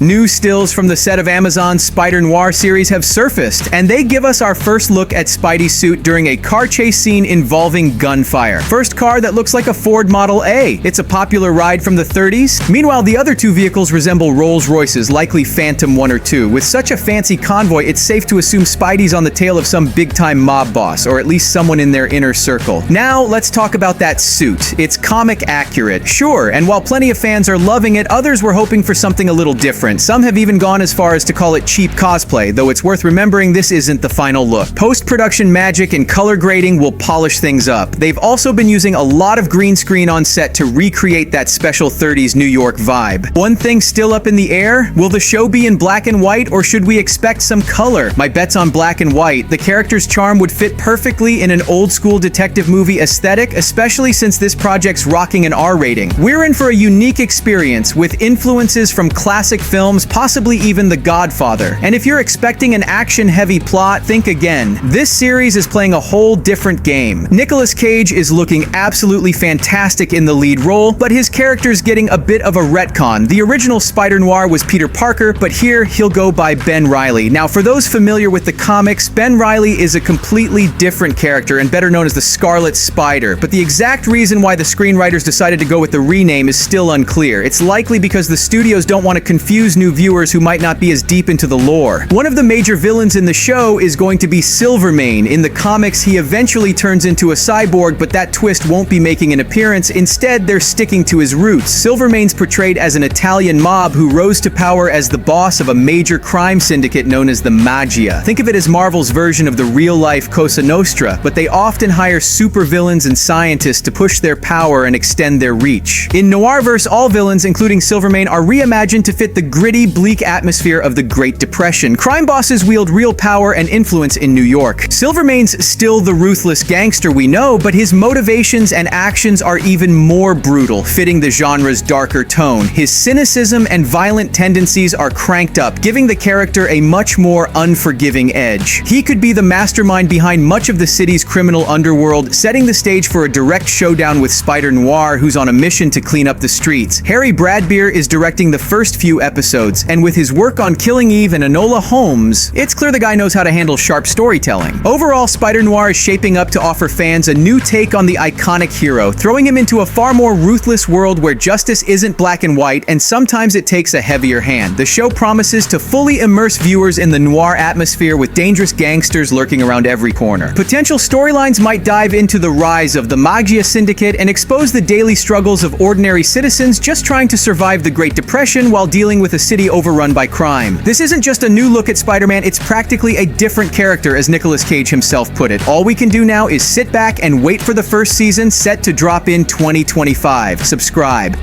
New stills from the set of Amazon's Spider Noir series have surfaced, and they give us our first look at Spidey's suit during a car chase scene involving gunfire. First car that looks like a Ford Model A. It's a popular ride from the 30s. Meanwhile, the other two vehicles resemble Rolls Royces, likely Phantom 1 or 2. With such a fancy convoy, it's safe to assume Spidey's on the tail of some big-time mob boss, or at least someone in their inner circle. Now, let's talk about that suit. It's comic accurate, sure, and while plenty of fans are loving it, others were hoping for something a little different. Some have even gone as far as to call it cheap cosplay, though it's worth remembering this isn't the final look. Post-production magic and color grading will polish things up. They've also been using a lot of green screen on set to recreate that special 30s New York vibe. One thing still up in the air, will the show be in black and white, or should we expect some color? My bet's on black and white. The character's charm would fit perfectly in an old-school detective movie aesthetic, especially since this project's rocking an R rating. We're in for a unique experience with influences from classic films, possibly even The Godfather. And if you're expecting an action-heavy plot, think again. This series is playing a whole different game. Nicolas Cage is looking absolutely fantastic in the lead role, but his character's getting a bit of a retcon. The original Spider Noir was Peter Parker, but here he'll go by Ben Reilly. Now, for those familiar with the comics, Ben Reilly is a completely different character and better known as the Scarlet Spider, but the exact reason why the screenwriters decided to go with the rename is still unclear. It's likely because the studios don't want to confuse new viewers who might not be as deep into the lore. One of the major villains in the show is going to be Silvermane. In the comics, he eventually turns into a cyborg, but that twist won't be making an appearance. Instead, they're sticking to his roots. Silvermane's portrayed as an Italian mob who rose to power as the boss of a major crime syndicate known as the Magia. Think of it as Marvel's version of the real-life Cosa Nostra, but they often hire supervillains and scientists to push their power and extend their reach. In Noirverse, all villains, including Silvermane, are reimagined to fit the gritty, bleak atmosphere of the Great Depression. Crime bosses wield real power and influence in New York. Silvermane's still the ruthless gangster we know, but his motivations and actions are even more brutal, fitting the genre's darker tone. His cynicism and violent tendencies are cranked up, giving the character a much more unforgiving edge. He could be the mastermind behind much of the city's criminal underworld, setting the stage for a direct showdown with Spider Noir, who's on a mission to clean up the streets. Harry Bradbeer is directing the first few episodes, and with his work on Killing Eve and Enola Holmes, it's clear the guy knows how to handle sharp storytelling. Overall, Spider Noir is shaping up to offer fans a new take on the iconic hero, throwing him into a far more ruthless world where justice isn't black and white, and sometimes it takes a heavier hand. The show promises to fully immerse viewers in the noir atmosphere with dangerous gangsters lurking around every corner. Potential storylines might dive into the rise of the Magia Syndicate and expose the daily struggles of ordinary citizens just trying to survive the Great Depression while dealing with a city overrun by crime. This isn't just a new look at Spider-Man, it's practically a different character, as Nicolas Cage himself put it. All we can do now is sit back and wait for the first season, set to drop in 2025. Subscribe.